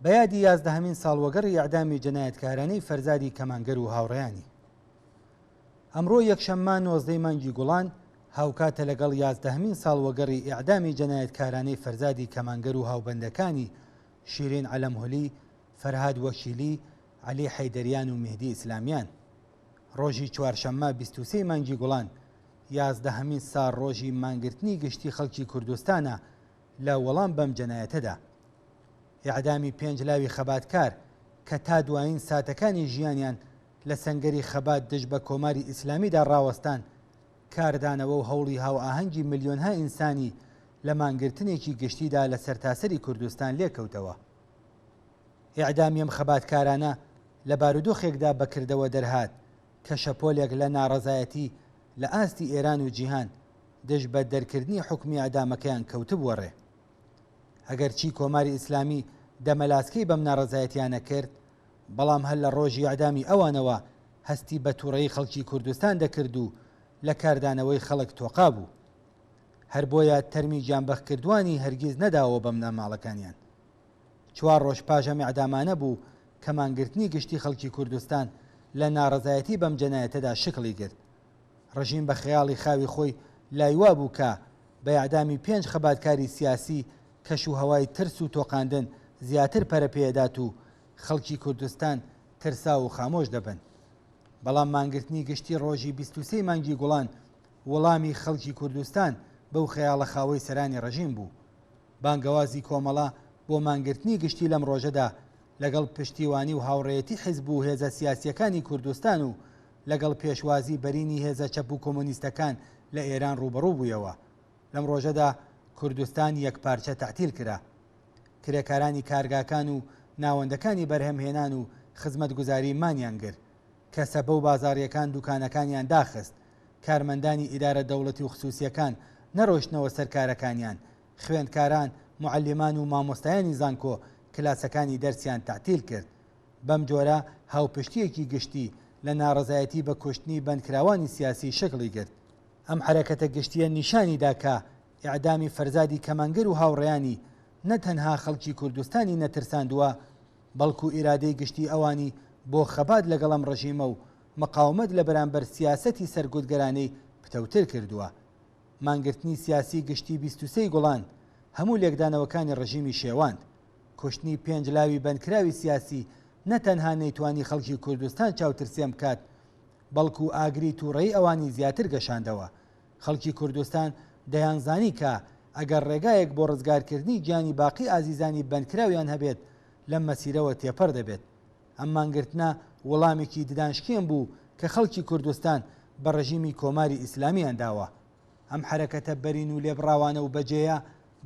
بەیادی 11مین ساڵوەگەڕی ئیعدامی جەنایەتکارانەی فەرزادی کەمانگەر و هاوڕێیانی. ئەمڕۆ یەکشەممە 19 مانگی گوڵان هاوکاتە لەگەڵ 11مین ساڵوەگەڕی ئیعدامی جەنایەتکارانەی فەرزادی کەمانگەر و هاوبەندەکانی شیرین عەلەمهولی، فەرهاد وەکیلی، عەلی حەیدەریان و مهدی ئیسلامیان. ڕۆژی چوارشەممە 23 مانگی گوڵان 11مین ساڵ ڕۆژی مانگرتنی گشتی خەڵکی کوردستانە لە وەڵام بەم جەنایەتەدا. ئیعدامی 5 لاوی خەباتکار کە تا دوایین ساتەکانی ژیانیان لە سەنگەری خەبات دژ بە کۆماری ئیسلامیدا ڕاوەستان، کاردانەوە و هەوڵی هاو ئاهەنگی ملیۆنها ئینسانی لە مانگرتنێکی گشتیدا لە سەرتاسەری کوردستان لێکەوتەوە. ئیعدامی ئەم خەباتکارانە لە بارودۆخێکدا بەکردەوە دەرهات کە شەپۆلێک لە ناڕەزایەتی لە ئاستی ئێران و جیهان دژ بە دەرکردنی حکمی ئەعدامەکەیان کەوتبووە ڕێ. ئەگەرچی کۆماری ئیسلامی دەمەلاسکەی بەم ناڕەزایەتیانە کرد، بەڵام هەر لە ڕۆژی ئیعدامی ئەوانەوە هەستی بە تووڕەیی خەڵکی کوردستان دەکرد و لە کاردانەوەی خەڵک تۆقا بوو. هەر بۆیە تەرمی گیانبەخکردوانی هەرگیز نەداوە بەم نەماڵەکانیان. 4 ڕۆژ پاش ئەم ئیعدامانە بوو کە مانگرتنی گشتی خەڵکی کوردستان لە ناڕەزایەتی بەم جەنایەتەدا شکڵی گرت. ڕژیم بە خەیاڵی خاوی خۆی لایوا بوو کە بە ئیعدامی 5 خەباتکاری سیاسی کەش و هەوای ترس و تۆقاندن زیاتر پەرەپێدات و خەڵکی کوردستان ترسا و خامۆش دەبن. بەڵام مانگرتنی گشتی ڕۆژی 23 مانگی گوڵان وەڵامی خەڵکی کوردستان بەو خەیاڵە خاوەی سەرانی ڕژیم بوو. بانگەوازی کۆمەڵە بۆ مانگرتنی گشتی لەم ڕۆژەدا لەگەڵ پشتیوانی و هاوڕێیەتی حیزب و هێزە سیاسیەکانی کوردستان و لەگەڵ پێشوازی بەرینی هێزە چەپ و کۆمۆنیستەکان لە ئێران ڕوبەڕوو بوویەوە. لەم ڕۆژەدا کوردستان یەکپارچە تەعتیل کرا. کرێکارانی کارگاکان و ناوەندەکانی بەرهەمهێنان و خزمەتگوزاری مانیان گر کە سەبە و بازاڕیەکان دوکانەکانیان داخست. کارمەندانی ئیدارە دەوڵەتی و خصوصیەکان نەڕۆشتنەوە سەرکارەکانیان. خوێندکاران، معلمان و مامۆستایانی زانکۆ کلاسەکانی دەرسیان تەعتیل کرد. بەم جۆرە هاوپشتیەکی گشتی لە ناڕەزایەتی بە کوشتنی بەندکراوانی سیاسی شکڵی گرت. ئەم حرەکەتە گشتیە نیشانیدا کە ئیعدامی فەرزادی کەمانگەر و هاوڕێیانی نەتەنها خەڵکی کوردستانی نەترساندووە، بەڵکو ئیرادەی گشتی ئەوانی بۆ خەبات لەگەڵ ئەم ڕژیمە و مەقاومەت لە بەرامبەر سیاسەتی سەرگوتگەرانەی پتەوتر کردووە. مانگرتنی سیاسی گشتی 23 گوڵان هەموو لێکدانەوەکانی ڕژیمی شێواند. کوشتنی 5 لاوی بەندکراوی سیاسی نەتەنها نەیتوانی خەڵکی کوردستان چاوترسێم بکات، بەڵکو ئاگری تووڕەیی ئەوانی زیاتر گەشاندەوە. خەڵکی کوردستان دەیانزانی کە ئەگەر ڕێگایەک بۆ ڕزگارکردنی گیانی باقی ئازیزانی بەندکراویان هەبێت لەم مەسیرەوە تێپەڕ دەبێت. ئەم مانگرتنە وەڵامێکی ددانشکێن بوو کە خەڵکی کوردستان بە ڕژیمی کۆماری ئیسلامیان داوە. ئەم حرەکەتە بەرین و لێبڕاوانە و بەجێیە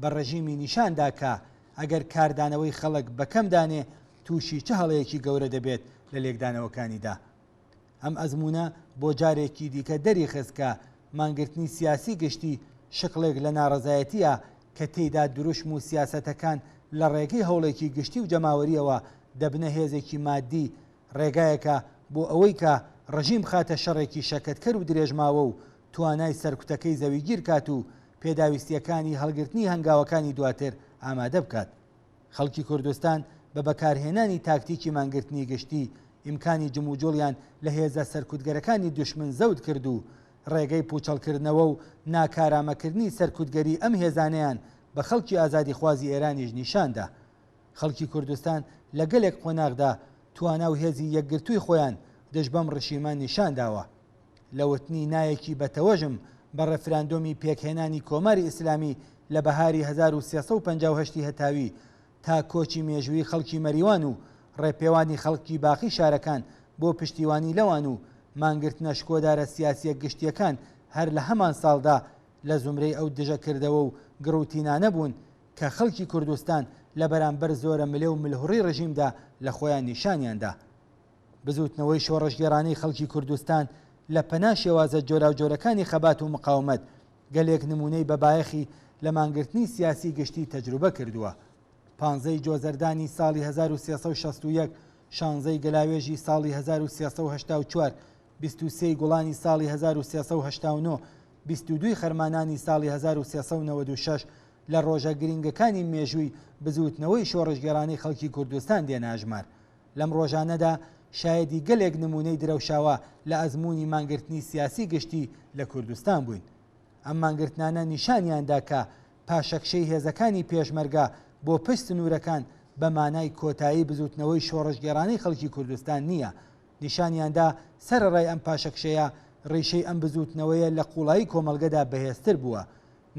بە ڕژیمی نیشاندا کە ئەگەر کاردانەوەی خەڵک بەکەم دانێ تووشی چه هەڵەیەکی گەورە دەبێت لە لێکدانەوەکانیدا. ئەم ئەزمونە بۆ جارێکی دیکە دەری خست کە مانگرتنی سیاسی گشتی شکڵێک لە ناڕەزایەتیە کە تێیدا دروشم و سیاسەتەکان لە ڕێگەی هەوڵێکی گشتی و جەماوەریەوە دەبنە هێزێکی مادی، ڕێگایەکە بۆ ئەوەی کە ڕژیم خاتە شەڕێکی شەکەتکەر و درێژماوە و توانای سەرکوتەکەی زەویگیر کات و پێداویستیەکانی هەڵگرتنی هەنگاوەکانی دواتر ئامادە بکات. خەڵکی کوردستان بە بەکارهێنانی تاکتیکی مانگرتنی گشتی ئیمکانی جموجۆڵیان لە هێزە سەرکوتگەرەکانی دوشمن زەوت کرد و ڕێگەی پوچەڵکردنەوە و ناکارامەکردنی سەرکوتگەری ئەم هێزانەیان بە خەڵکی ئازادی خوازی ئێرانیش نیشاندا. خەڵکی کوردستان لە گەلێک قۆناغدا توانا و هێزی یەکگرتووی خۆیان دژ بەم ڕژیمە نیشانداوە. لە وتنی نایەکی بەتەوەژم بە ڕێفراندۆمی پێکهێنانی کۆماری ئیسلامی لە بەهاری 1358 هەتاوی تا کۆچی مێژووی خەڵکی مەریوان و ڕێپێوانی خەڵکی باقی شارەکان بۆ پشتیوانی لەوان و مانگرتنە شکۆدارە سیاسیە گشتیەکان هەر لە هەمان ساڵدا لە زمرەی ئەو دژەکردەوە و گڕوتینانە بوون کە خەڵکی کوردستان لە بەرامبەر زۆرە ملێ و ملهوڕی ڕژیمدا لە خۆیان نیشانیاندا. بزوتنەوەی شۆڕەشگێڕانەی خەڵکی کوردستان لە پەنا شێوازە جۆراوجۆرەکانی خەبات و مقاومەت گەلێک نمونەی بەبایەخی لە مانگرتنی سیاسی گشتی تەجروبە کردووە. 15 جۆزەردانی ساڵی 1361، 16 گەلاوێژی ساڵی 1384، 23 گوڵانی ساڵی 1389، 22 خەرمانانی ساڵی 1396، لە ڕۆژە گرنگەکانی مێژووی بزوتنەوەی شۆڕژگەرانی خەڵکی کوردستان دێناژمار. لەم ڕۆژانەدا شایەدی گەلێک نمونەی درەوشاوە لە ئەزمموی مانگرتنی سیاسی گشتی لە کوردستان بووین. ئەم مانگرتنانە نیشانیاندا کە پاشەکشەی هێزەکانی پێشمەرگە بۆ پشت سنوورەکان بە مانای کۆتایی بزوتنەوەی شۆڕژگەرانی خەڵکی کوردستان نییە. نیشانیاندا سەرڕای ئەم پاشەکشەیە ڕیشەی ئەم بزوتنەوەیە لە قوڵایی کۆمەلگەدا بەهێزتر بووە.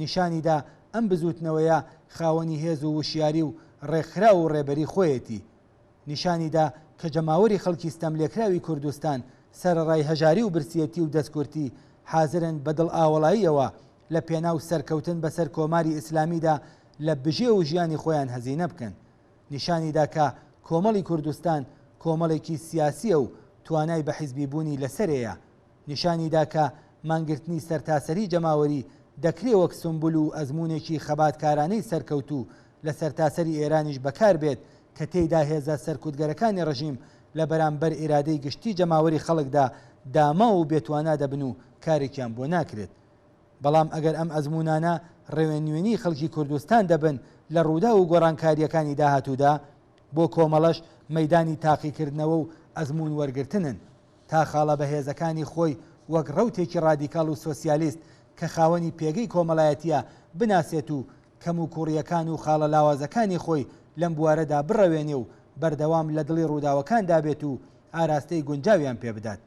نیشانیدا ئەم بزوتنەوەیە خاوەنی هێز و وشیاری و ڕێکخرا و ڕێبەری خۆیەتی. نیشانیدا کە جەماوەری خەڵکی ستەملێکراوی کوردستان سەرڕای هەژاری و برسیەتی و دەستکورتی حازرن بەدڵ ئاوەڵاییەوە لە پێناو سەرکەوتن بەسەر کۆماری ئیسلامیدا لە بژێ و ژیانی خۆیان هەزینە بکەن. نیشانیدا کە کۆمەڵی کوردستان کۆمەڵێکی سیاسیە و توانای بە حیزبیبوونی لەسەرەیە. نیشانیدا کە مانگرتنی سەرتاسەری جەماوەری دەکرێت وەک سمبول و ئەزمونێکی خەباتکارانەی سەرکەوت و لە سەرتاسەری ئێرانیش بەکار بێت کە تێیدا هێزە سەرکوتگەرەکانی ڕژیم لە بەرامبەر ئیرادەی گشتی جەماوەری خەڵکدا داما و بێتوانە دەبن و کارێکیان بۆ ناکرێت. بەڵام ئەگەر ئەم ئەزمونانە ڕێوێنوێنی خەڵکی کوردستان دەبن لە ڕوودا و گۆڕانکاریەکانی داهاتوودا، بۆ کۆمەڵەش مەیدانی تاقیکردنەوە و ئەزمون وەرگرتنن تا خاڵە بەهێزەکانی خۆی وەک ڕەوتێکی ڕادیکاڵ و سۆسیالیست کە خاوەنی پێگەی کۆمەڵایەتیە بناسێت و کەم و کوڕیەکان و خاڵە لاوازەکانی خۆی لەم بوارەدا بڕەوێنێ و بەردەوام لە دڵی ڕووداوەکاندا بێت و ئاراستەی گونجاویان پێ بدات.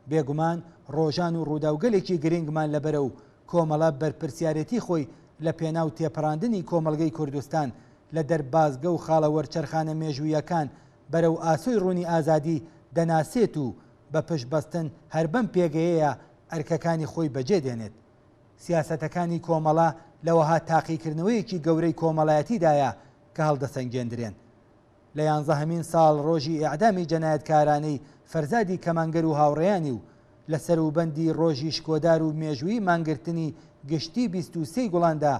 بێگومان ڕۆژان و ڕووداوگەلێکی گرنگمان لەبەرە و کۆمەڵە بەرپرسیارەتی خۆی لە پێناو تێپەڕاندنی کۆمەڵگەی کوردستان لە دەربازگە و خاڵە وەرچەرخانە مێژوویەکان بەرەو ئاسۆی ڕوونی ئازادی دەناسێت و بە پشتبەستن هەر بەم پێگەیەیە ئەرکەکانی خۆی بەجێ دێنێت. سیاسەتەکانی کۆمەڵە لەوەها تاقیکردنەوەیەکی گەورەی کۆمەڵایەتیدایە کە هەڵدەسەنگێندرێن. لە 11مین ساڵ ڕۆژی ئیعدامی جەنایەتکارانەی فەرزادی کەمانگەر و هاوڕێیانی و لە سەروبەندی ڕۆژی شکۆدار و مێژووی مانگرتنی گشتی 23 گوڵاندا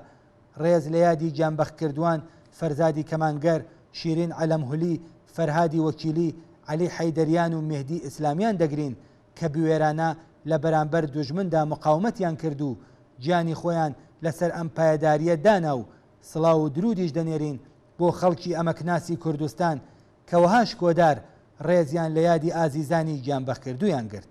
ڕێز لە یادی گیانبەختکردووان فەرزادی کەمانگەر، شیرین عەلەمهولی، فەرهادی وەکیلی، عەلی حەیدەریان و مێهدی ئیسلامیان دەگرین کە بوێرانە لە بەرامبەر دوژمندا مقاومەتیان کرد و گیانی خۆیان لەسەر ئەم پایەداریە دانا و سڵاو و درودیش دەنێرین بۆ خەڵکی ئەمەکناسی کوردستان کەوەها شکۆدار ڕێزیان لە یادی ئازیزانی گیانبەختکردوویان گرت.